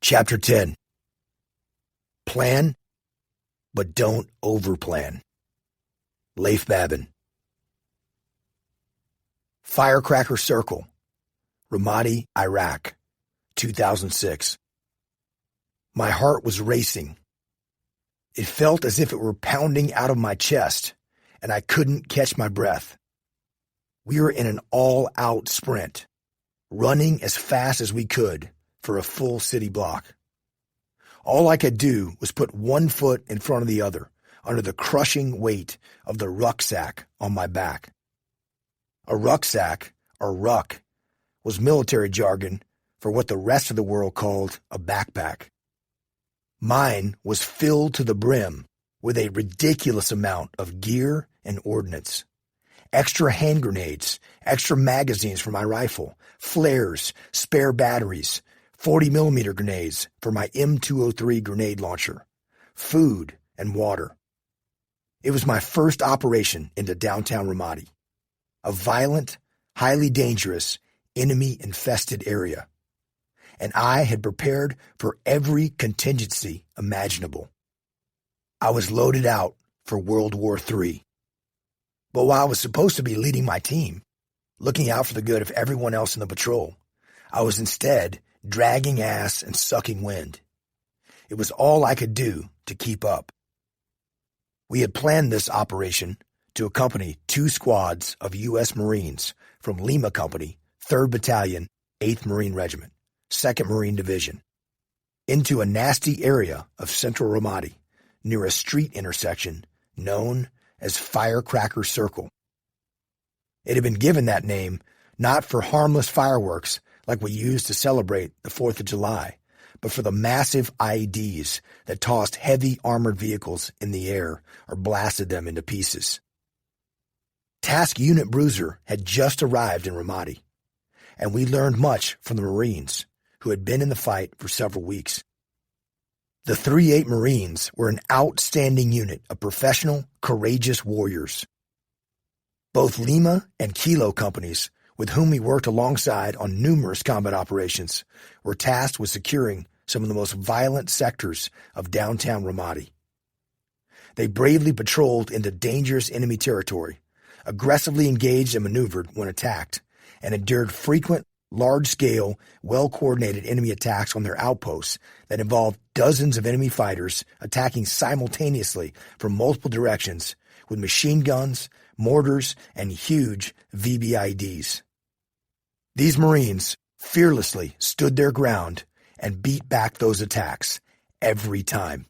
Chapter 10. Plan, but don't overplan. Leif Babin. Firecracker Circle, Ramadi, Iraq, 2006. My heart was racing. It felt as if it were pounding out of my chest, and I couldn't catch my breath. We were in an all-out sprint, running as fast as we could for a full city block. All I could do was put one foot in front of the other under the crushing weight of the rucksack on my back. A rucksack, or ruck, was military jargon for what the rest of the world called a backpack. Mine was filled to the brim with a ridiculous amount of gear and ordnance. Extra hand grenades, extra magazines for my rifle, flares, spare batteries, 40mm grenades for my M203 grenade launcher, food and water. It was my first operation into downtown Ramadi, a violent, highly dangerous, enemy-infested area, and I had prepared for every contingency imaginable. I was loaded out for World War III. But while I was supposed to be leading my team, looking out for the good of everyone else in the patrol, I was instead dragging ass and sucking wind. It was all I could do to keep up. We had planned this operation to accompany 2 squads of U.S. Marines from Lima Company, 3rd Battalion, 8th Marine Regiment, 2nd Marine Division, into a nasty area of central Ramadi near a street intersection known as Firecracker Circle. It had been given that name not for harmless fireworks like we used to celebrate the 4th of July, but for the massive IEDs that tossed heavy armored vehicles in the air or blasted them into pieces. Task Unit Bruiser had just arrived in Ramadi, and we learned much from the Marines, who had been in the fight for several weeks. The 3-8 Marines were an outstanding unit of professional, courageous warriors. Both Lima and Kilo companies, with whom we worked alongside on numerous combat operations, were tasked with securing some of the most violent sectors of downtown Ramadi. They bravely patrolled into dangerous enemy territory, aggressively engaged and maneuvered when attacked, and endured frequent, large-scale, well-coordinated enemy attacks on their outposts that involved dozens of enemy fighters attacking simultaneously from multiple directions with machine guns, mortars, and huge VBIEDs. These Marines fearlessly stood their ground and beat back those attacks every time.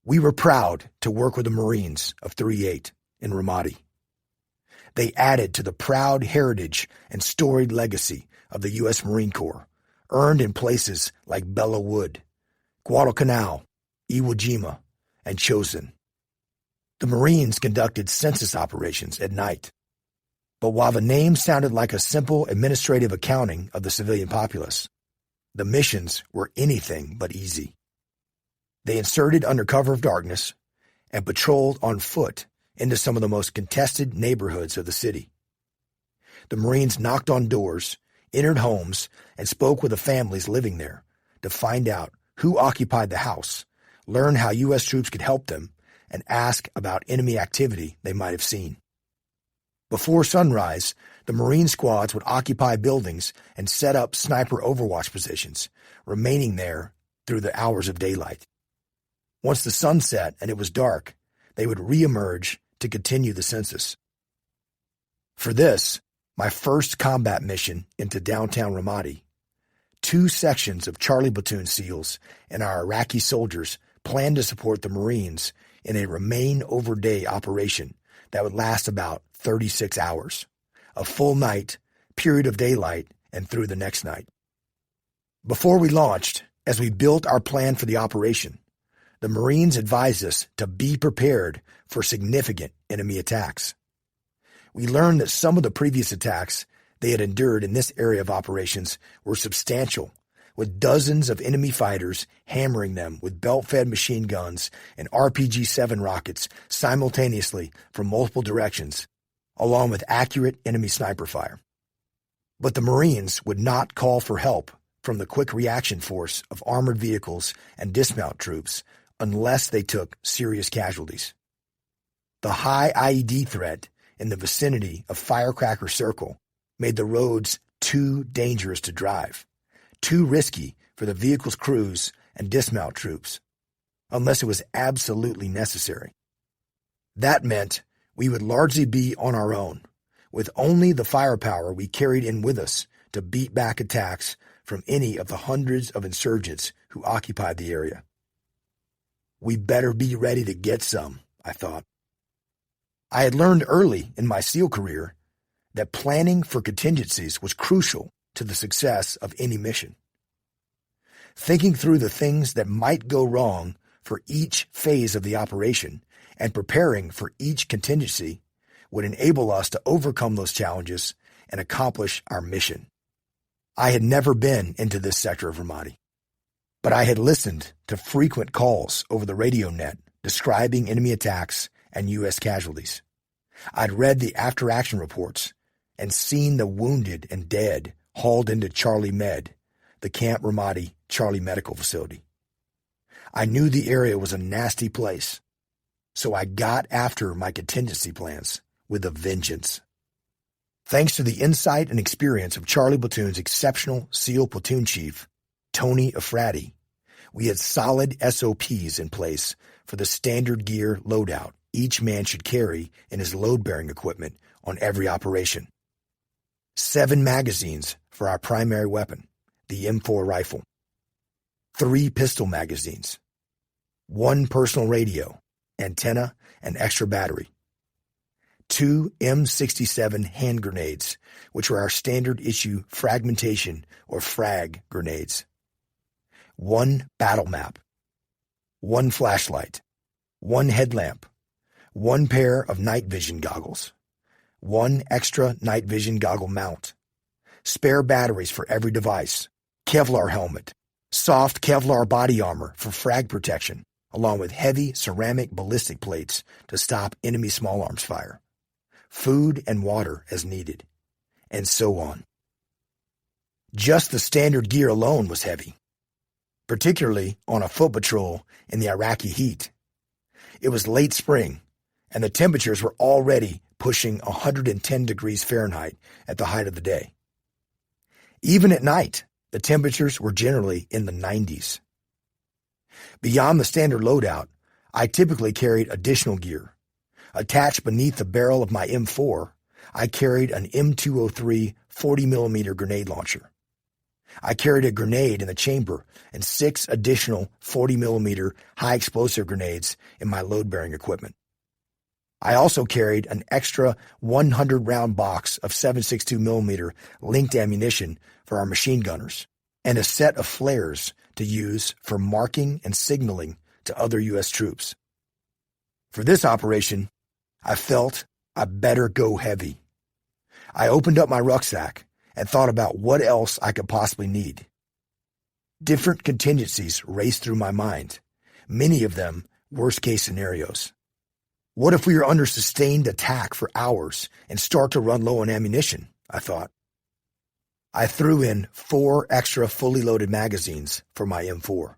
We were proud to work with the Marines of 3-8 in Ramadi. They added to the proud heritage and storied legacy of the U.S. Marine Corps, earned in places like Belleau Wood, Guadalcanal, Iwo Jima, and Chosin. The Marines conducted census operations at night. But while the name sounded like a simple administrative accounting of the civilian populace, the missions were anything but easy. They inserted under cover of darkness and patrolled on foot into some of the most contested neighborhoods of the city. The Marines knocked on doors, entered homes, and spoke with the families living there to find out who occupied the house, learn how U.S. troops could help them, and ask about enemy activity they might have seen. Before sunrise, the Marine squads would occupy buildings and set up sniper overwatch positions, remaining there through the hours of daylight. Once the sun set and it was dark, they would reemerge to continue the census. For this, my first combat mission into downtown Ramadi, 2 sections of Charlie Platoon SEALs and our Iraqi soldiers planned to support the Marines in a remain-over-day operation that would last about 36 hours, a full night, period of daylight, and through the next night. Before we launched, as we built our plan for the operation, the Marines advised us to be prepared for significant enemy attacks. We learned that some of the previous attacks they had endured in this area of operations were substantial, with dozens of enemy fighters hammering them with belt-fed machine guns and RPG-7 rockets simultaneously from multiple directions, along with accurate enemy sniper fire. But the Marines would not call for help from the quick reaction force of armored vehicles and dismount troops unless they took serious casualties. The high IED threat in the vicinity of Firecracker Circle made the roads too dangerous to drive, too risky for the vehicle's crews and dismount troops, unless it was absolutely necessary. That meant we would largely be on our own, with only the firepower we carried in with us to beat back attacks from any of the hundreds of insurgents who occupied the area. We better be ready to get some, I thought. I had learned early in my SEAL career that planning for contingencies was crucial to the success of any mission. Thinking through the things that might go wrong for each phase of the operation and preparing for each contingency would enable us to overcome those challenges and accomplish our mission. I had never been into this sector of Ramadi, but I had listened to frequent calls over the radio net describing enemy attacks and U.S. casualties. I'd read the after-action reports and seen the wounded and dead hauled into Charlie Med, the Camp Ramadi Charlie Medical Facility. I knew the area was a nasty place, so I got after my contingency plans with a vengeance. Thanks to the insight and experience of Charlie Platoon's exceptional SEAL platoon chief, Tony Afrati, we had solid SOPs in place for the standard gear loadout each man should carry in his load-bearing equipment on every operation. 7 magazines for our primary weapon, the M4 rifle. 3 pistol magazines. 1 personal radio, antenna, and extra battery. 2 M67 hand grenades, which were our standard issue fragmentation or frag grenades. 1 battle map. 1 flashlight. 1 headlamp. 1 pair of night vision goggles. 1 extra night vision goggle mount. Spare batteries for every device. Kevlar helmet. Soft Kevlar body armor for frag protection, along with heavy ceramic ballistic plates to stop enemy small arms fire. Food and water as needed, and so on. Just the standard gear alone was heavy, particularly on a foot patrol in the Iraqi heat. It was late spring, and the temperatures were already pushing 110 degrees Fahrenheit at the height of the day. Even at night, the temperatures were generally in the 90s. Beyond the standard loadout, I typically carried additional gear. Attached beneath the barrel of my M4, I carried an M203 40mm grenade launcher. I carried a grenade in the chamber and 6 additional 40mm high-explosive grenades in my load-bearing equipment. I also carried an extra 100-round box of 7.62mm linked ammunition for our machine gunners and a set of flares to use for marking and signaling to other U.S. troops. For this operation, I felt I better go heavy. I opened up my rucksack and thought about what else I could possibly need. Different contingencies raced through my mind, many of them worst-case scenarios. What if we were under sustained attack for hours and start to run low on ammunition? I thought. I threw in 4 extra fully loaded magazines for my M4.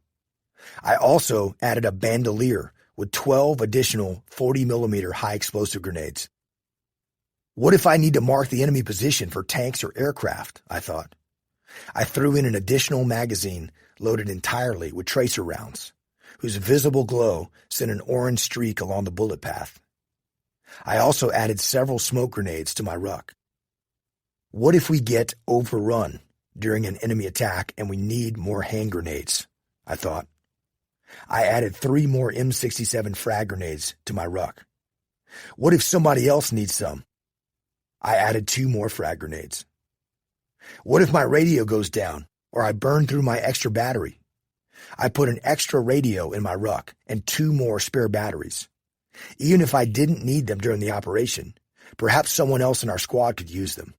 I also added a bandolier with 12 additional 40mm high-explosive grenades. What if I need to mark the enemy position for tanks or aircraft? I thought. I threw in an additional magazine loaded entirely with tracer rounds, whose visible glow sent an orange streak along the bullet path. I also added several smoke grenades to my ruck. What if we get overrun during an enemy attack and we need more hand grenades? I thought. I added 3 more M67 frag grenades to my ruck. What if somebody else needs some? I added 2 more frag grenades. What if my radio goes down or I burn through my extra battery? I put an extra radio in my ruck and 2 more spare batteries. Even if I didn't need them during the operation, perhaps someone else in our squad could use them.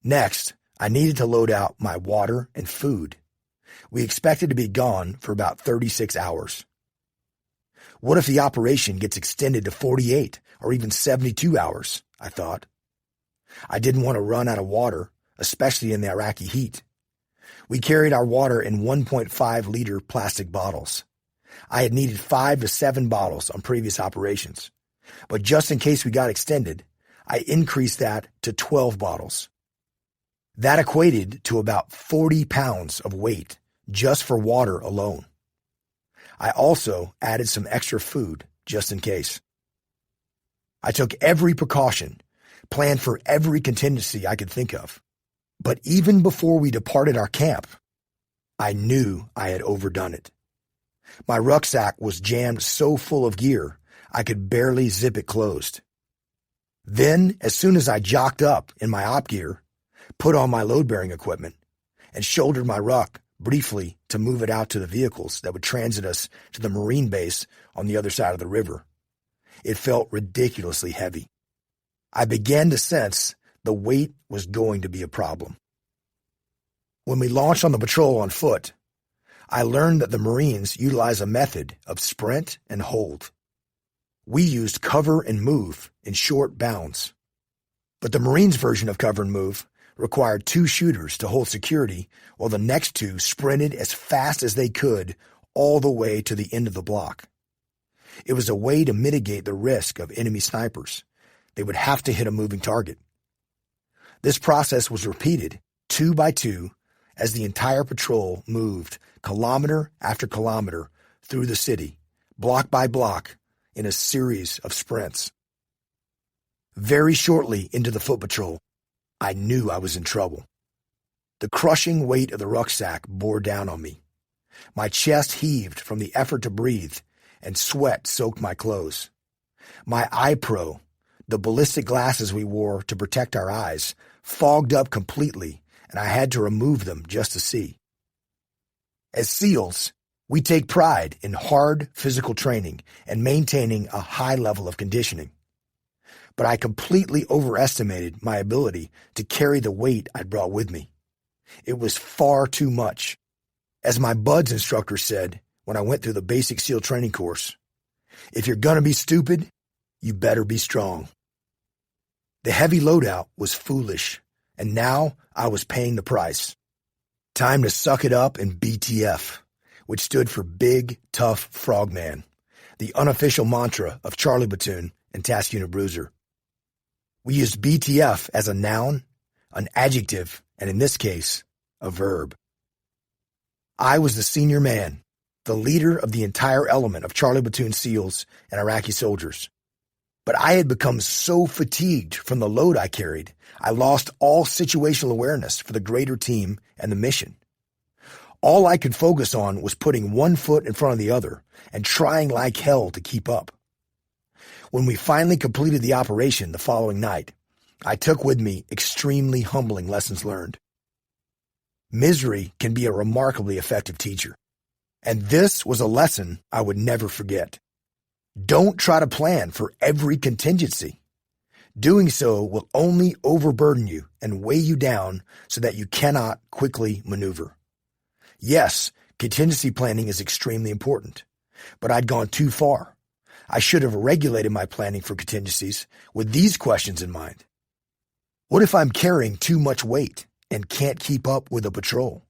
Next, I needed to load out my water and food. We expected to be gone for about 36 hours. What if the operation gets extended to 48 or even 72 hours? I thought. I didn't want to run out of water, especially in the Iraqi heat. We carried our water in 1.5-liter plastic bottles. I had needed 5 to 7 bottles on previous operations, but just in case we got extended, I increased that to 12 bottles. That equated to about 40 pounds of weight just for water alone. I also added some extra food just in case. I took every precaution, planned for every contingency I could think of. But even before we departed our camp, I knew I had overdone it. My rucksack was jammed so full of gear, I could barely zip it closed. Then, as soon as I jocked up in my op gear, put on my load-bearing equipment, and shouldered my ruck briefly to move it out to the vehicles that would transit us to the Marine base on the other side of the river, it felt ridiculously heavy. I began to sense the weight was going to be a problem. When we launched on the patrol on foot, I learned that the Marines utilize a method of sprint and hold. We used cover and move in short bounds. But the Marines' version of cover and move required 2 shooters to hold security while the next 2 sprinted as fast as they could all the way to the end of the block. It was a way to mitigate the risk of enemy snipers. They would have to hit a moving target. This process was repeated 2 by 2 as the entire patrol moved kilometer after kilometer through the city, block by block, in a series of sprints. Very shortly into the foot patrol, I knew I was in trouble. The crushing weight of the rucksack bore down on me. My chest heaved from the effort to breathe, and sweat soaked my clothes. My eye pro, the ballistic glasses we wore to protect our eyes, fogged up completely, and I had to remove them just to see. As SEALs, we take pride in hard physical training and maintaining a high level of conditioning. But I completely overestimated my ability to carry the weight I'd brought with me. It was far too much. As my BUDS instructor said when I went through the basic SEAL training course, if you're gonna be stupid, you better be strong. The heavy loadout was foolish, and now I was paying the price. Time to suck it up in BTF, which stood for Big Tough Frogman, the unofficial mantra of Charlie Platoon and Task Unit Bruiser. We used BTF as a noun, an adjective, and in this case, a verb. I was the senior man, the leader of the entire element of Charlie Platoon SEALs and Iraqi soldiers. But I had become so fatigued from the load I carried, I lost all situational awareness for the greater team and the mission. All I could focus on was putting one foot in front of the other and trying like hell to keep up. When we finally completed the operation the following night, I took with me extremely humbling lessons learned. Misery can be a remarkably effective teacher, and this was a lesson I would never forget. Don't try to plan for every contingency. Doing so will only overburden you and weigh you down so that you cannot quickly maneuver. Yes, contingency planning is extremely important, but I'd gone too far. I should have regulated my planning for contingencies with these questions in mind. What if I'm carrying too much weight and can't keep up with a patrol?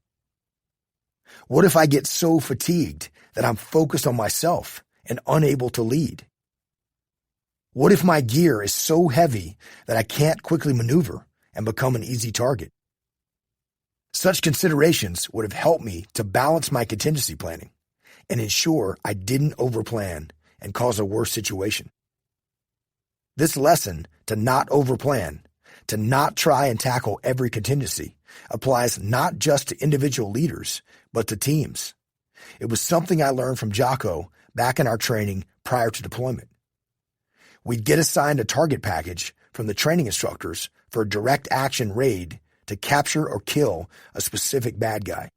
What if I get so fatigued that I'm focused on myself and unable to lead? What if my gear is so heavy that I can't quickly maneuver and become an easy target? Such considerations would have helped me to balance my contingency planning and ensure I didn't overplan and cause a worse situation. This lesson to not overplan, to not try and tackle every contingency, applies not just to individual leaders, but to teams. It was something I learned from Jocko back in our training prior to deployment. We'd get assigned a target package from the training instructors for a direct action raid to capture or kill a specific bad guy.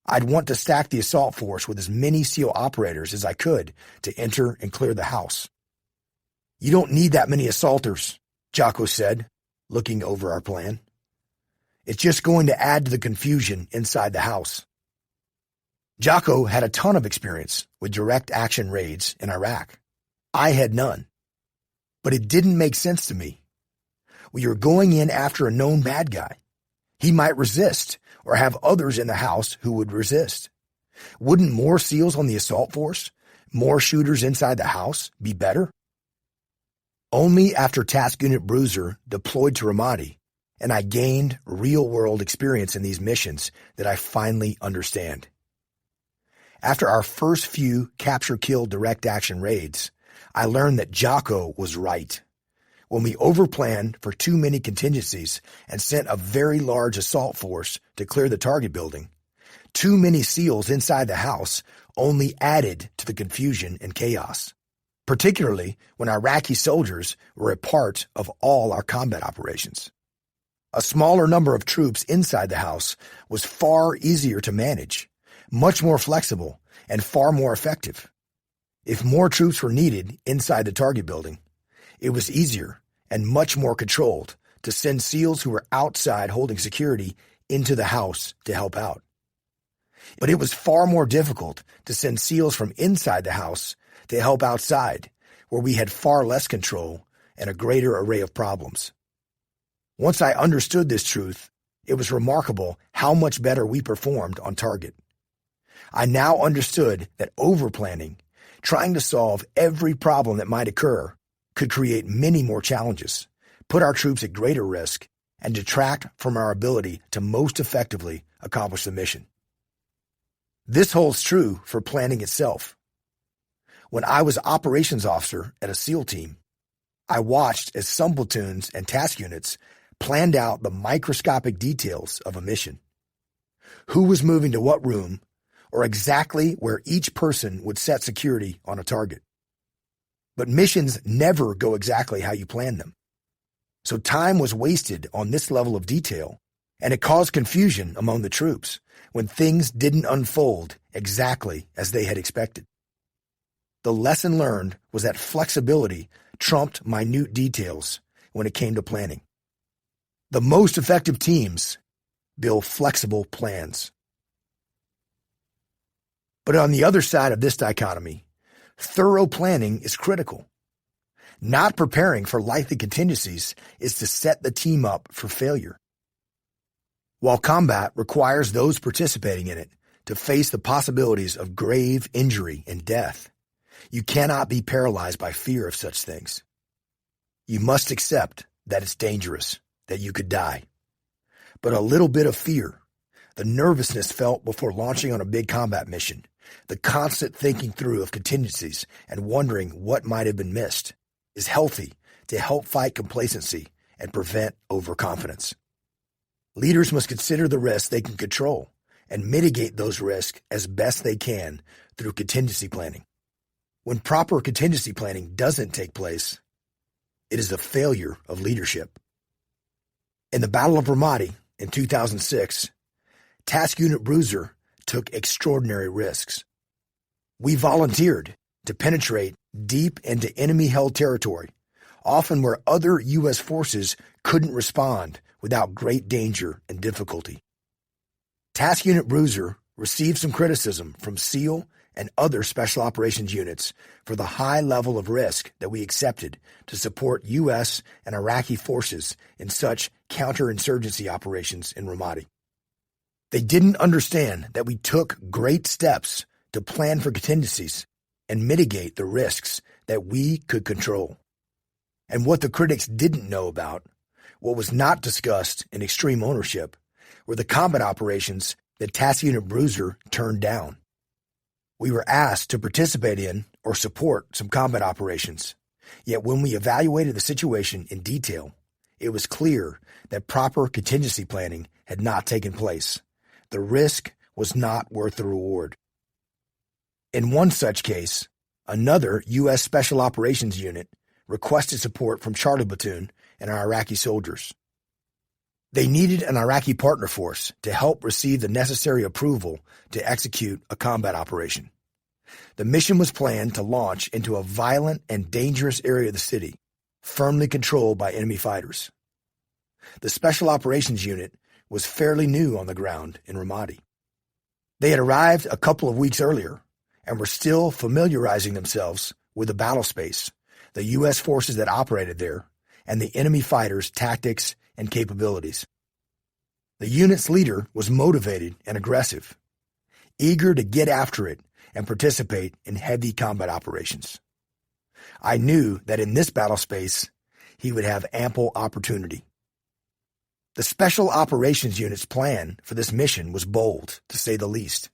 I'd want to stack the assault force with as many SEAL operators as I could to enter and clear the house. You don't need that many assaulters, Jocko said, looking over our plan. It's just going to add to the confusion inside the house. Jocko had a ton of experience with direct action raids in Iraq. I had none. But it didn't make sense to me. We were going in after a known bad guy. He might resist or have others in the house who would resist. Wouldn't more SEALs on the assault force, more shooters inside the house, be better? Only after Task Unit Bruiser deployed to Ramadi and I gained real-world experience in these missions did I finally understand. After our first few capture-kill direct action raids, I learned that Jocko was right. When we overplanned for too many contingencies and sent a very large assault force to clear the target building, too many SEALs inside the house only added to the confusion and chaos, particularly when Iraqi soldiers were a part of all our combat operations. A smaller number of troops inside the house was far easier to manage, much more flexible, and far more effective. If more troops were needed inside the target building, it was easier and much more controlled to send SEALs who were outside holding security into the house to help out. But it was far more difficult to send SEALs from inside the house to help outside, where we had far less control and a greater array of problems. Once I understood this truth, it was remarkable how much better we performed on target. I now understood that overplanning, trying to solve every problem that might occur, could create many more challenges, put our troops at greater risk, and detract from our ability to most effectively accomplish the mission. This holds true for planning itself. When I was operations officer at a SEAL team, I watched as some platoons and task units planned out the microscopic details of a mission. Who was moving to what room, or exactly where each person would set security on a target. But missions never go exactly how you plan them. So time was wasted on this level of detail, and it caused confusion among the troops when things didn't unfold exactly as they had expected. The lesson learned was that flexibility trumped minute details when it came to planning. The most effective teams build flexible plans. But on the other side of this dichotomy, thorough planning is critical. Not preparing for likely contingencies is to set the team up for failure. While combat requires those participating in it to face the possibilities of grave injury and death, you cannot be paralyzed by fear of such things. You must accept that it's dangerous, that you could die. But a little bit of fear, the nervousness felt before launching on a big combat mission, the constant thinking through of contingencies and wondering what might have been missed, is healthy to help fight complacency and prevent overconfidence. Leaders must consider the risks they can control and mitigate those risks as best they can through contingency planning. When proper contingency planning doesn't take place, it is a failure of leadership. In the Battle of Ramadi in 2006, Task Unit Bruiser took extraordinary risks. We volunteered to penetrate deep into enemy-held territory, often where other U.S. forces couldn't respond without great danger and difficulty. Task Unit Bruiser received some criticism from SEAL and other special operations units for the high level of risk that we accepted to support U.S. and Iraqi forces in such counterinsurgency operations in Ramadi. They didn't understand that we took great steps to plan for contingencies and mitigate the risks that we could control. And what the critics didn't know about, what was not discussed in extreme ownership, were the combat operations that Task Unit Bruiser turned down. We were asked to participate in or support some combat operations, yet when we evaluated the situation in detail, it was clear that proper contingency planning had not taken place. The risk was not worth the reward. In one such case, another U.S. Special Operations Unit requested support from Charlie Platoon and our Iraqi soldiers. They needed an Iraqi partner force to help receive the necessary approval to execute a combat operation. The mission was planned to launch into a violent and dangerous area of the city, firmly controlled by enemy fighters. The Special Operations Unit was fairly new on the ground in Ramadi. They had arrived a couple of weeks earlier and were still familiarizing themselves with the battle space, the U.S. forces that operated there, and the enemy fighters' tactics and capabilities. The unit's leader was motivated and aggressive, eager to get after it and participate in heavy combat operations. I knew that in this battle space, he would have ample opportunity. The Special Operations Unit's plan for this mission was bold, to say the least.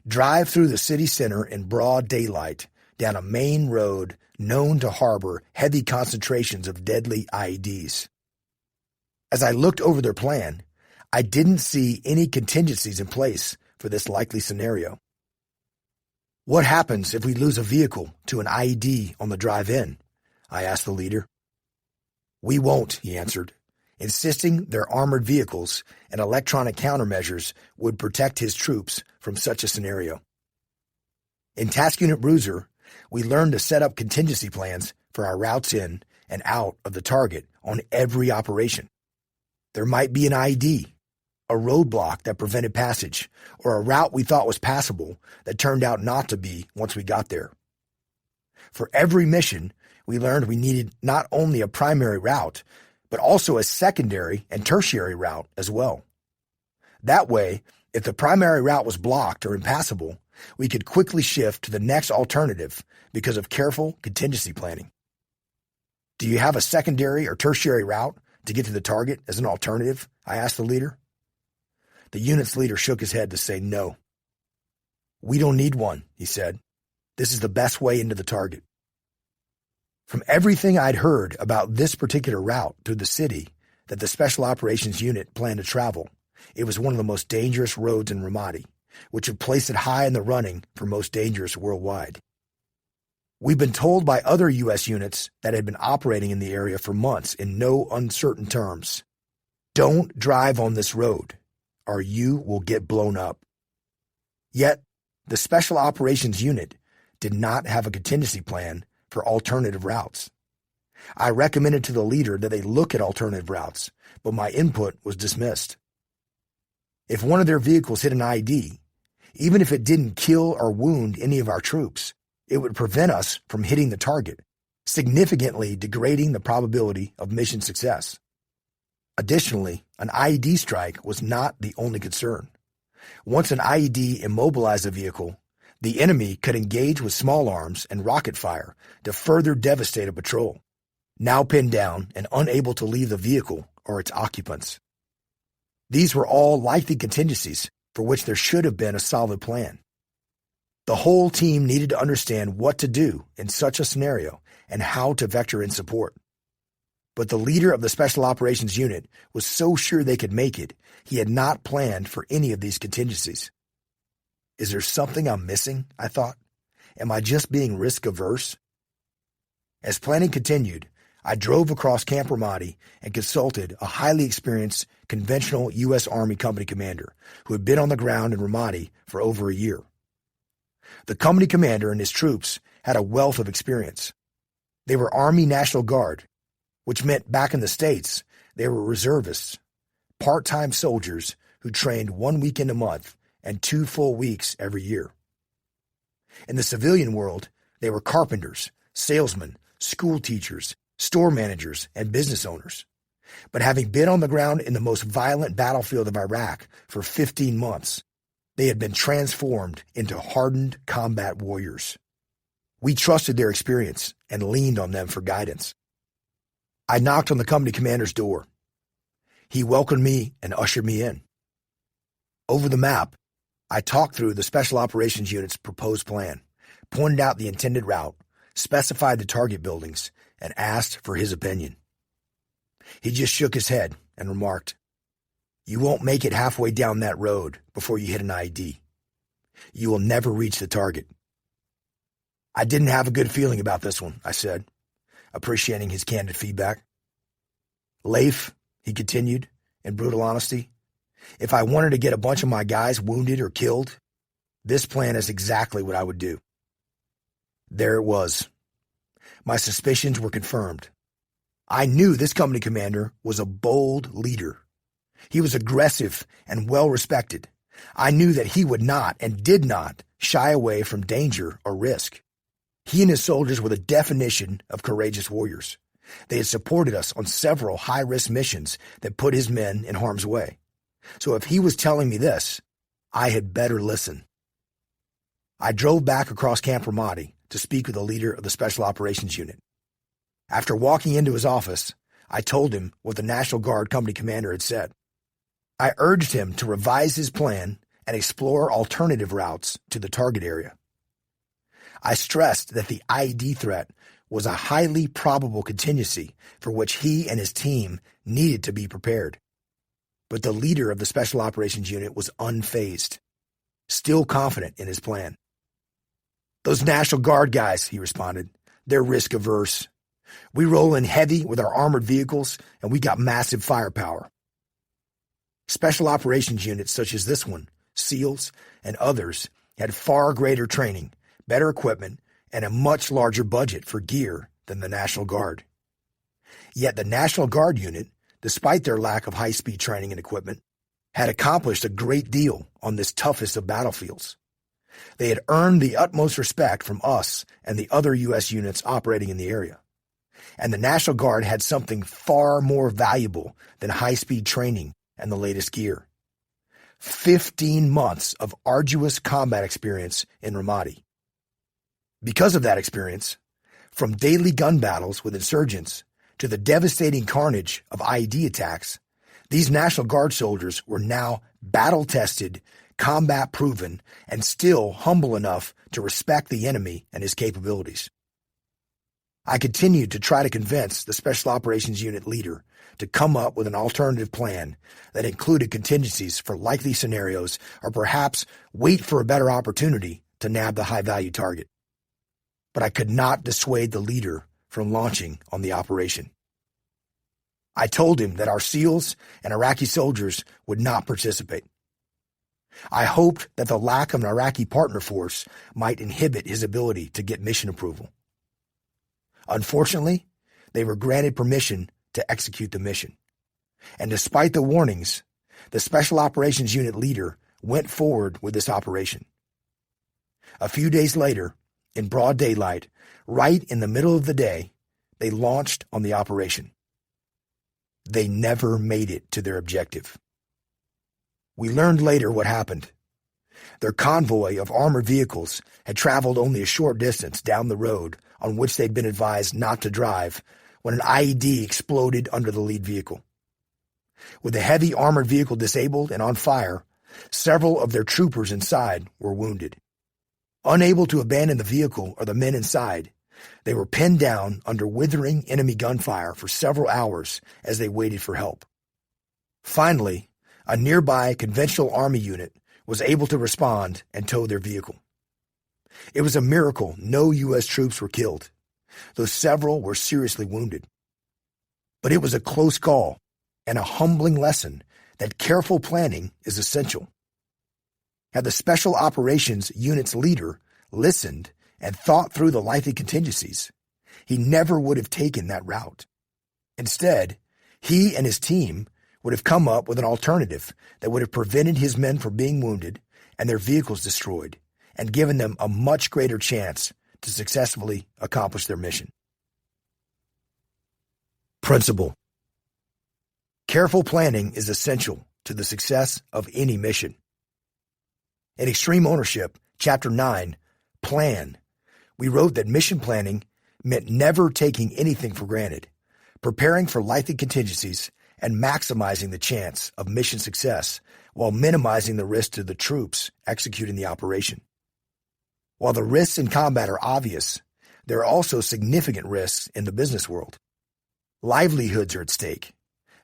Drive through the city center in broad daylight down a main road known to harbor heavy concentrations of deadly IEDs. As I looked over their plan, I didn't see any contingencies in place for this likely scenario. What happens if we lose a vehicle to an IED on the drive in? I asked the leader. We won't, he answered, insisting their armored vehicles and electronic countermeasures would protect his troops from such a scenario. In Task Unit Bruiser, we learned to set up contingency plans for our routes in and out of the target on every operation. There might be an IED, a roadblock that prevented passage, or a route we thought was passable that turned out not to be once we got there. For every mission, we learned we needed not only a primary route, but also a secondary and tertiary route as well. That way, if the primary route was blocked or impassable, we could quickly shift to the next alternative because of careful contingency planning. Do you have a secondary or tertiary route to get to the target as an alternative? I asked the leader. The unit's leader shook his head to say no. We don't need one, he said. This is the best way into the target. From everything I'd heard about this particular route through the city that the Special Operations Unit planned to travel, it was one of the most dangerous roads in Ramadi, which would place it high in the running for most dangerous worldwide. We've been told by other U.S. units that had been operating in the area for months in no uncertain terms, don't drive on this road, or you will get blown up. Yet, the Special Operations Unit did not have a contingency plan for alternative routes. I recommended to the leader that they look at alternative routes, but my input was dismissed. If one of their vehicles hit an IED, even if it didn't kill or wound any of our troops, it would prevent us from hitting the target, significantly degrading the probability of mission success. Additionally, an IED strike was not the only concern. Once an IED immobilized a vehicle, the enemy could engage with small arms and rocket fire to further devastate a patrol, now pinned down and unable to leave the vehicle or its occupants. These were all likely contingencies for which there should have been a solid plan. The whole team needed to understand what to do in such a scenario and how to vector in support. But the leader of the Special Operations Unit was so sure they could make it, he had not planned for any of these contingencies. Is there something I'm missing? I thought. Am I just being risk-averse? As planning continued, I drove across Camp Ramadi and consulted a highly experienced conventional U.S. Army company commander who had been on the ground in Ramadi for over a year. The company commander and his troops had a wealth of experience. They were Army National Guard, which meant back in the States they were reservists, part-time soldiers who trained 1 weekend a month and 2 full weeks every year. In the civilian world, they were carpenters, salesmen, school teachers, store managers, and business owners. But having been on the ground in the most violent battlefield of Iraq for 15 months, they had been transformed into hardened combat warriors. We trusted their experience and leaned on them for guidance. I knocked on the company commander's door. He welcomed me and ushered me in. Over the map, I talked through the Special Operations Unit's proposed plan, pointed out the intended route, specified the target buildings, and asked for his opinion. He just shook his head and remarked, "You won't make it halfway down that road before you hit an IED. You will never reach the target." I didn't have a good feeling about this one, I said, appreciating his candid feedback. "Leif," he continued, in brutal honesty, "if I wanted to get a bunch of my guys wounded or killed, this plan is exactly what I would do." There it was. My suspicions were confirmed. I knew this company commander was a bold leader. He was aggressive and well-respected. I knew that he would not and did not shy away from danger or risk. He and his soldiers were the definition of courageous warriors. They had supported us on several high-risk missions that put his men in harm's way. So if he was telling me this, I had better listen. I drove back across Camp Ramadi to speak with the leader of the Special Operations Unit. After walking into his office, I told him what the National Guard company commander had said. I urged him to revise his plan and explore alternative routes to the target area. I stressed that the IED threat was a highly probable contingency for which he and his team needed to be prepared. But the leader of the Special Operations Unit was unfazed, still confident in his plan. "Those National Guard guys," he responded, "they're risk-averse. We roll in heavy with our armored vehicles, and we got massive firepower." Special Operations units such as this one, SEALs, and others had far greater training, better equipment, and a much larger budget for gear than the National Guard. Yet the National Guard unit, despite their lack of high-speed training and equipment, had accomplished a great deal on this toughest of battlefields. They had earned the utmost respect from us and the other U.S. units operating in the area. And the National Guard had something far more valuable than high-speed training and the latest gear. 15 months of arduous combat experience in Ramadi. Because of that experience, from daily gun battles with insurgents to the devastating carnage of IED attacks, these National Guard soldiers were now battle-tested, combat-proven, and still humble enough to respect the enemy and his capabilities. I continued to try to convince the Special Operations Unit leader to come up with an alternative plan that included contingencies for likely scenarios or perhaps wait for a better opportunity to nab the high-value target. But I could not dissuade the leader from launching on the operation. I told him that our SEALs and Iraqi soldiers would not participate. I hoped that the lack of an Iraqi partner force might inhibit his ability to get mission approval. Unfortunately, they were granted permission to execute the mission. And despite the warnings, the Special Operations Unit leader went forward with this operation. A few days later, in broad daylight, right in the middle of the day, they launched on the operation. They never made it to their objective. We learned later what happened. Their convoy of armored vehicles had traveled only a short distance down the road on which they'd been advised not to drive when an IED exploded under the lead vehicle. With the heavy armored vehicle disabled and on fire, several of their troopers inside were wounded. Unable to abandon the vehicle or the men inside, they were pinned down under withering enemy gunfire for several hours as they waited for help. Finally, a nearby conventional army unit was able to respond and tow their vehicle. It was a miracle no U.S. troops were killed, though several were seriously wounded. But it was a close call and a humbling lesson that careful planning is essential. Had the Special Operations Unit's leader listened and thought through the likely contingencies, he never would have taken that route. Instead, he and his team would have come up with an alternative that would have prevented his men from being wounded and their vehicles destroyed, and given them a much greater chance to successfully accomplish their mission. Principle: careful planning is essential to the success of any mission. In Extreme Ownership, Chapter 9, Plan, we wrote that mission planning meant never taking anything for granted, preparing for likely contingencies, and maximizing the chance of mission success while minimizing the risk to the troops executing the operation. While the risks in combat are obvious, there are also significant risks in the business world. Livelihoods are at stake.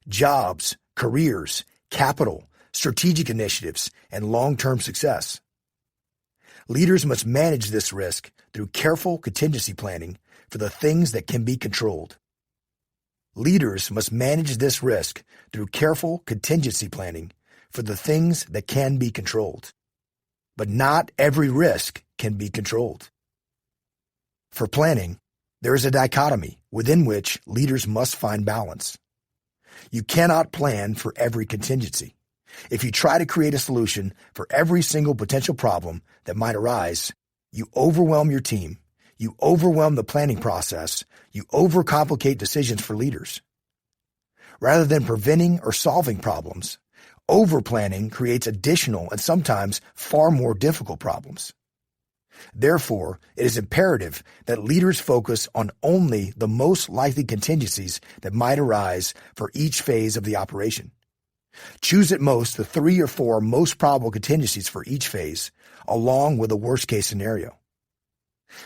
Jobs, careers, capital, strategic initiatives, and long-term success. Leaders must manage this risk through careful contingency planning for the things that can be controlled. Leaders must manage this risk through careful contingency planning for the things that can be controlled. But not every risk can be controlled. For planning, there is a dichotomy within which leaders must find balance. You cannot plan for every contingency. If you try to create a solution for every single potential problem that might arise, you overwhelm your team, you overwhelm the planning process, you overcomplicate decisions for leaders. Rather than preventing or solving problems, Overplanning creates additional and sometimes far more difficult problems. Therefore, it is imperative that leaders focus on only the most likely contingencies that might arise for each phase of the operation. Choose at most the 3 or 4 most probable contingencies for each phase, along with a worst-case scenario.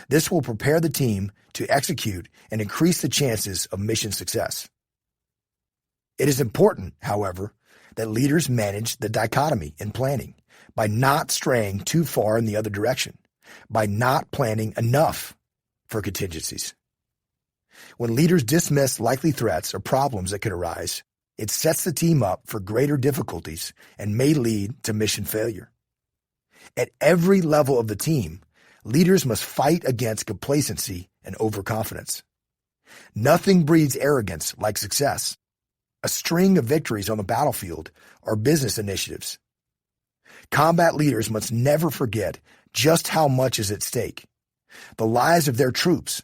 This will prepare the team to execute and increase the chances of mission success. It is important, however, that leaders manage the dichotomy in planning by not straying too far in the other direction, by not planning enough for contingencies. When leaders dismiss likely threats or problems that could arise, it sets the team up for greater difficulties and may lead to mission failure. At every level of the team, leaders must fight against complacency and overconfidence. Nothing breeds arrogance like success. A string of victories on the battlefield are business initiatives. Combat leaders must never forget just how much is at stake: the lives of their troops.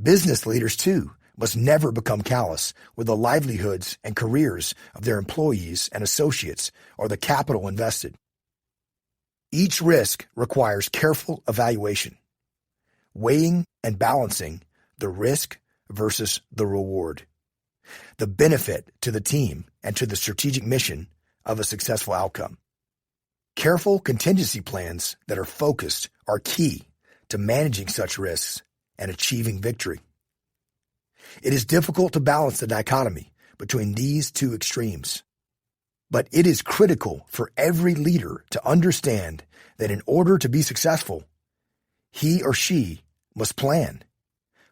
Business leaders, too, must never become callous with the livelihoods and careers of their employees and associates or the capital invested. Each risk requires careful evaluation, weighing and balancing the risk versus the reward, the benefit to the team and to the strategic mission of a successful outcome. Careful contingency plans that are focused are key to managing such risks and achieving victory. It is difficult to balance the dichotomy between these two extremes, but it is critical for every leader to understand that in order to be successful, he or she must plan,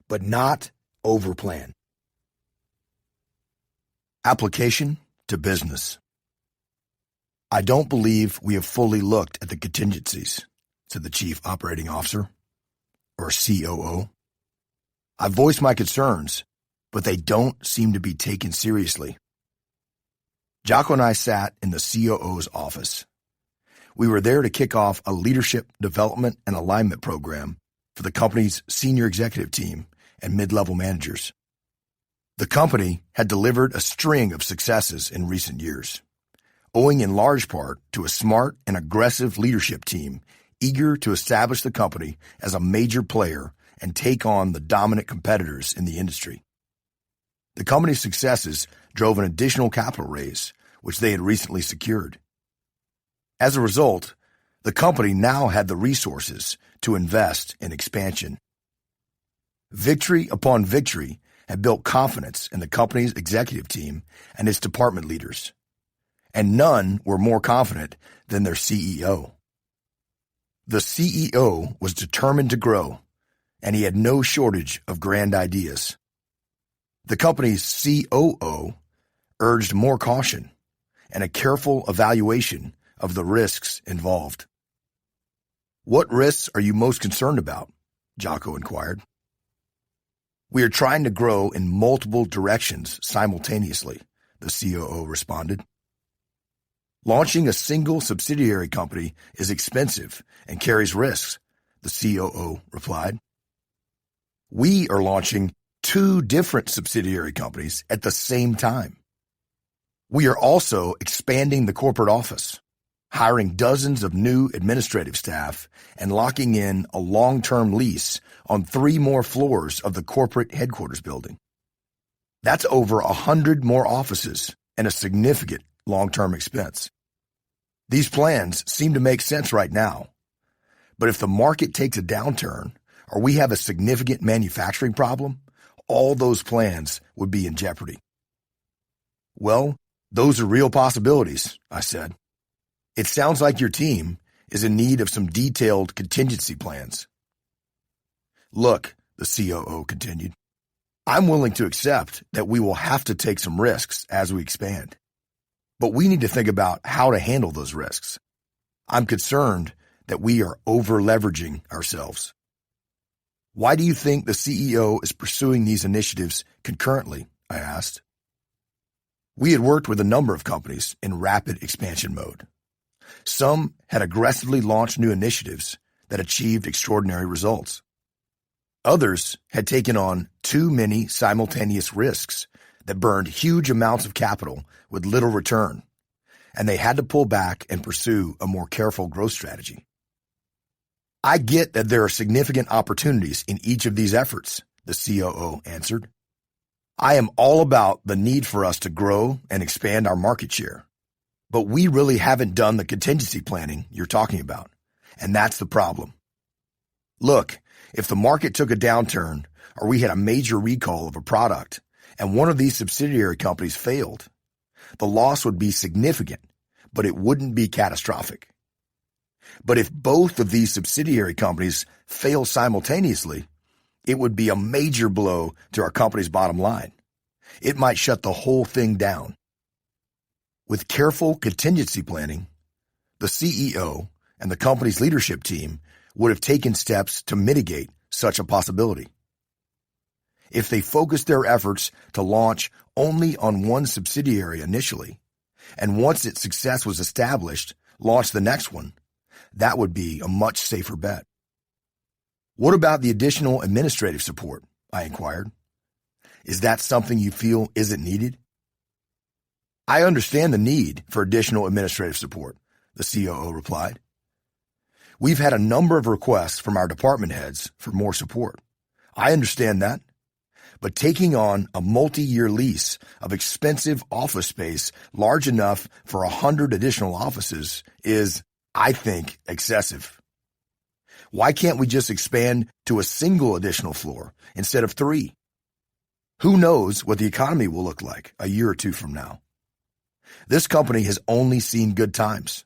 but not overplan. Application to business. I don't believe we have fully looked at the contingencies, said the Chief Operating Officer, or COO. I voiced my concerns, but they don't seem to be taken seriously. Jocko and I sat in the COO's office. We were there to kick off a leadership development and alignment program for the company's senior executive team and mid-level managers. The company had delivered a string of successes in recent years, owing in large part to a smart and aggressive leadership team eager to establish the company as a major player and take on the dominant competitors in the industry. The company's successes drove an additional capital raise, which they had recently secured. As a result, the company now had the resources to invest in expansion. Victory upon victory had built confidence in the company's executive team and its department leaders, and none were more confident than their CEO. The CEO was determined to grow, and he had no shortage of grand ideas. The company's COO urged more caution and a careful evaluation of the risks involved. "What risks are you most concerned about?" Jocko inquired. "We are trying to grow in multiple directions simultaneously," the COO responded. "Launching a single subsidiary company is expensive and carries risks," the COO replied. "We are launching 2 different subsidiary companies at the same time. We are also expanding the corporate office, hiring dozens of new administrative staff and locking in a long-term lease on 3 more floors of the corporate headquarters building. That's over 100 more offices and a significant long-term expense. These plans seem to make sense right now, but if the market takes a downturn or we have a significant manufacturing problem, all those plans would be in jeopardy." "Well, those are real possibilities," I said. "It sounds like your team is in need of some detailed contingency plans." "Look," the COO continued, "I'm willing to accept that we will have to take some risks as we expand. But we need to think about how to handle those risks. I'm concerned that we are over-leveraging ourselves." "Why do you think the CEO is pursuing these initiatives concurrently?" I asked. We had worked with a number of companies in rapid expansion mode. Some had aggressively launched new initiatives that achieved extraordinary results. Others had taken on too many simultaneous risks that burned huge amounts of capital with little return, and they had to pull back and pursue a more careful growth strategy. I get that there are significant opportunities in each of these efforts, the COO answered. I am all about the need for us to grow and expand our market share. But we really haven't done the contingency planning you're talking about, and that's the problem. Look, if the market took a downturn or we had a major recall of a product and one of these subsidiary companies failed, the loss would be significant, but it wouldn't be catastrophic. But if both of these subsidiary companies fail simultaneously, it would be a major blow to our company's bottom line. It might shut the whole thing down. With careful contingency planning, the CEO and the company's leadership team would have taken steps to mitigate such a possibility. If they focused their efforts to launch only on one subsidiary initially, and once its success was established, launch the next one, that would be a much safer bet. What about the additional administrative support? I inquired. Is that something you feel isn't needed? I understand the need for additional administrative support, the COO replied. We've had a number of requests from our department heads for more support. I understand that. But taking on a multi-year lease of expensive office space large enough for 100 additional offices is, I think, excessive. Why can't we just expand to a single additional floor instead of 3? Who knows what the economy will look like a year or 2 from now? This company has only seen good times.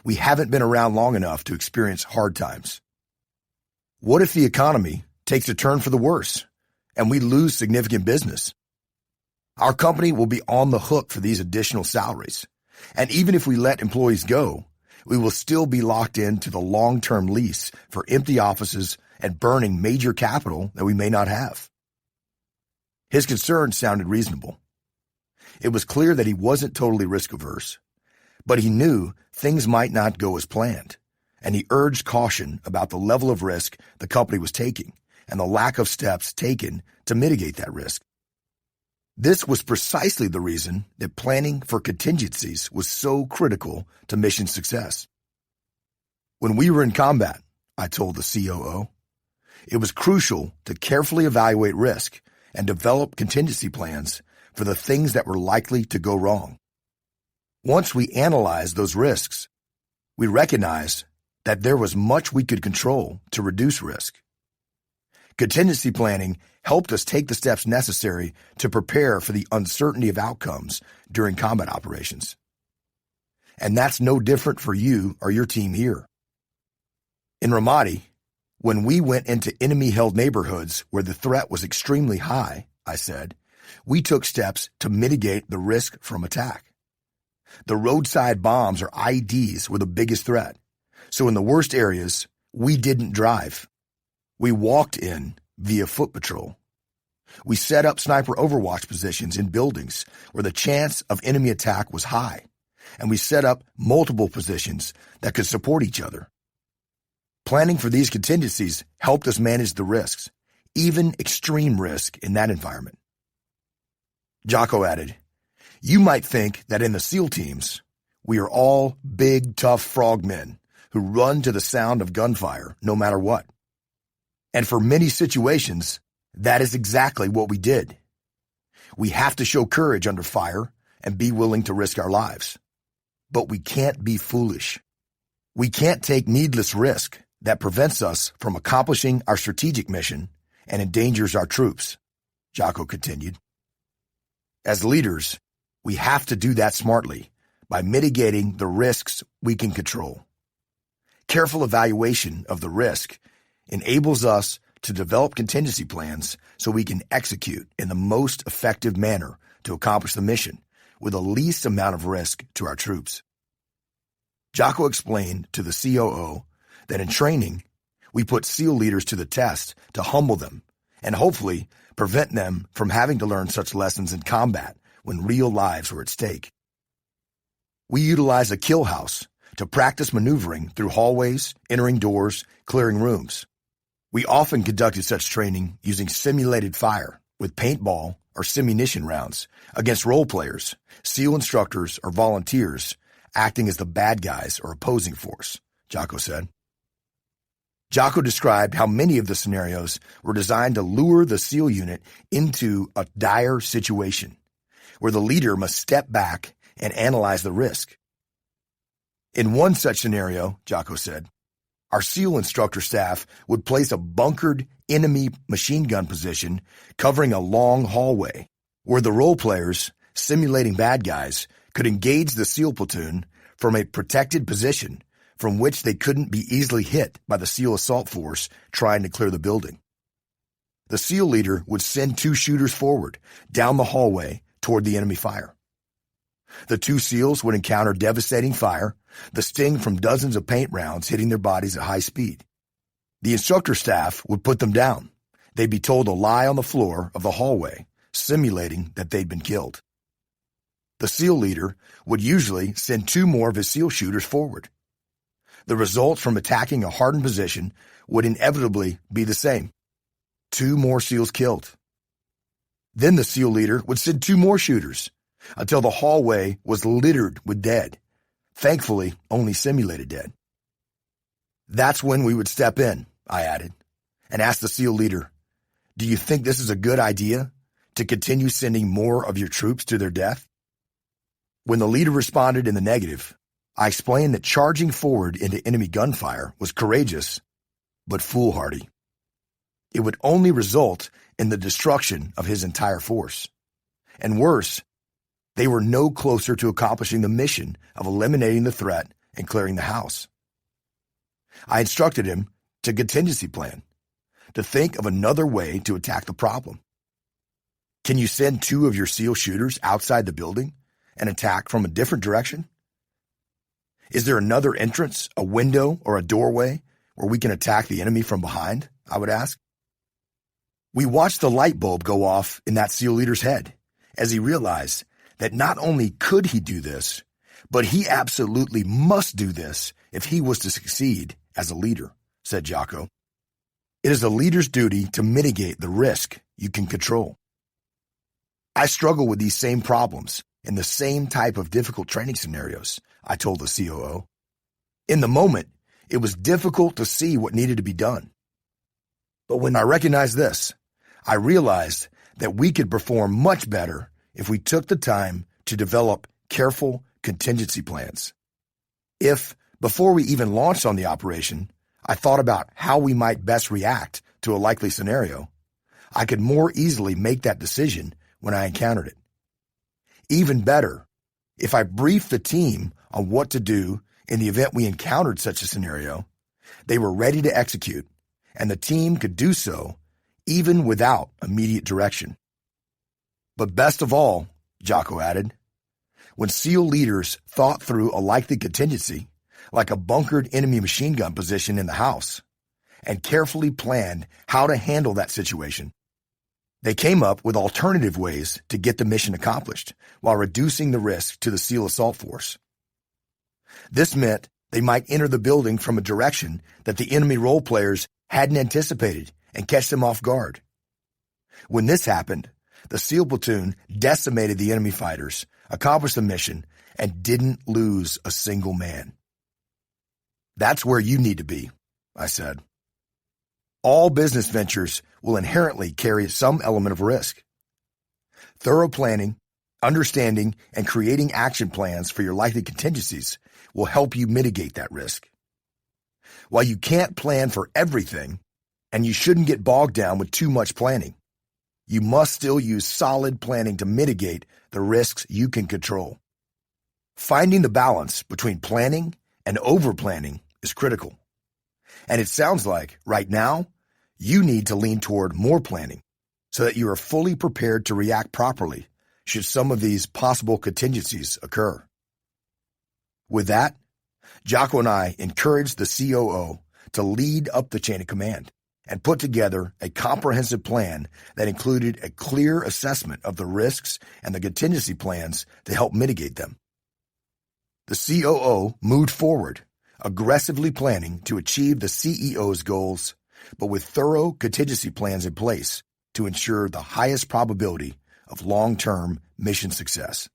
We haven't been around long enough to experience hard times. What if the economy takes a turn for the worse and we lose significant business? Our company will be on the hook for these additional salaries. And even if we let employees go, we will still be locked into the long-term lease for empty offices and burning major capital that we may not have. His concerns sounded reasonable. It was clear that he wasn't totally risk-averse, but he knew things might not go as planned, and he urged caution about the level of risk the company was taking and the lack of steps taken to mitigate that risk. This was precisely the reason that planning for contingencies was so critical to mission success. When we were in combat, I told the COO, it was crucial to carefully evaluate risk and develop contingency plans for the things that were likely to go wrong. Once we analyzed those risks, we recognized that there was much we could control to reduce risk. Contingency planning helped us take the steps necessary to prepare for the uncertainty of outcomes during combat operations. And that's no different for you or your team here. In Ramadi, when we went into enemy-held neighborhoods where the threat was extremely high, I said, we took steps to mitigate the risk from attack. The roadside bombs or IEDs were the biggest threat. So in the worst areas, we didn't drive. We walked in via foot patrol. We set up sniper overwatch positions in buildings where the chance of enemy attack was high, and we set up multiple positions that could support each other. Planning for these contingencies helped us manage the risks, even extreme risk in that environment. Jocko added, you might think that in the SEAL teams, we are all big, tough frogmen who run to the sound of gunfire no matter what. And for many situations, that is exactly what we did. We have to show courage under fire and be willing to risk our lives. But we can't be foolish. We can't take needless risk that prevents us from accomplishing our strategic mission and endangers our troops, Jocko continued. As leaders, we have to do that smartly by mitigating the risks we can control. Careful evaluation of the risk enables us to develop contingency plans so we can execute in the most effective manner to accomplish the mission with the least amount of risk to our troops. Jocko explained to the COO that in training, we put SEAL leaders to the test to humble them and hopefully prevent them from having to learn such lessons in combat when real lives were at stake. We utilize a kill house to practice maneuvering through hallways, entering doors, clearing rooms. We often conducted such training using simulated fire with paintball or simunition rounds against role players, SEAL instructors, or volunteers acting as the bad guys or opposing force, Jocko said. Jocko described how many of the scenarios were designed to lure the SEAL unit into a dire situation, where the leader must step back and analyze the risk. In one such scenario, Jocko said, our SEAL instructor staff would place a bunkered enemy machine gun position covering a long hallway, where the role players, simulating bad guys, could engage the SEAL platoon from a protected position from which they couldn't be easily hit by the SEAL assault force trying to clear the building. The SEAL leader would send 2 shooters forward, down the hallway toward the enemy fire. The 2 SEALs would encounter devastating fire, the sting from dozens of paint rounds hitting their bodies at high speed. The instructor staff would put them down. They'd be told to lie on the floor of the hallway, simulating that they'd been killed. The SEAL leader would usually send 2 more of his SEAL shooters forward. The results from attacking a hardened position would inevitably be the same. 2 more SEALs killed. Then the SEAL leader would send 2 more shooters until the hallway was littered with dead. Thankfully, only simulated dead. That's when we would step in, I added, and ask the SEAL leader, do you think this is a good idea to continue sending more of your troops to their death? When the leader responded in the negative, I explained that charging forward into enemy gunfire was courageous, but foolhardy. It would only result in the destruction of his entire force. And worse, they were no closer to accomplishing the mission of eliminating the threat and clearing the house. I instructed him to contingency plan, to think of another way to attack the problem. Can you send 2 of your SEAL shooters outside the building and attack from a different direction? Is there another entrance, a window, or a doorway where we can attack the enemy from behind? I would ask. We watched the light bulb go off in that SEAL leader's head as he realized that not only could he do this, but he absolutely must do this if he was to succeed as a leader, said Jocko. It is a leader's duty to mitigate the risk you can control. I struggle with these same problems in the same type of difficult training scenarios, I told the COO. In the moment, it was difficult to see what needed to be done. But when I recognized this, I realized that we could perform much better if we took the time to develop careful contingency plans. If, before we even launched on the operation, I thought about how we might best react to a likely scenario, I could more easily make that decision when I encountered it. Even better, if I briefed the team on what to do in the event we encountered such a scenario, they were ready to execute, and the team could do so even without immediate direction. But best of all, Jocko added, when SEAL leaders thought through a likely contingency, like a bunkered enemy machine gun position in the house, and carefully planned how to handle that situation, they came up with alternative ways to get the mission accomplished while reducing the risk to the SEAL assault force. This meant they might enter the building from a direction that the enemy role players hadn't anticipated and catch them off guard. When this happened, the SEAL platoon decimated the enemy fighters, accomplished the mission, and didn't lose a single man. That's where you need to be, I said. All business ventures will inherently carry some element of risk. Thorough planning, understanding, and creating action plans for your likely contingencies will help you mitigate that risk. While you can't plan for everything, and you shouldn't get bogged down with too much planning, you must still use solid planning to mitigate the risks you can control. Finding the balance between planning and overplanning is critical. And it sounds like, right now, you need to lean toward more planning so that you are fully prepared to react properly should some of these possible contingencies occur. With that, Jocko and I encouraged the COO to lead up the chain of command and put together a comprehensive plan that included a clear assessment of the risks and the contingency plans to help mitigate them. The COO moved forward, aggressively planning to achieve the CEO's goals, but with thorough contingency plans in place to ensure the highest probability of long-term mission success.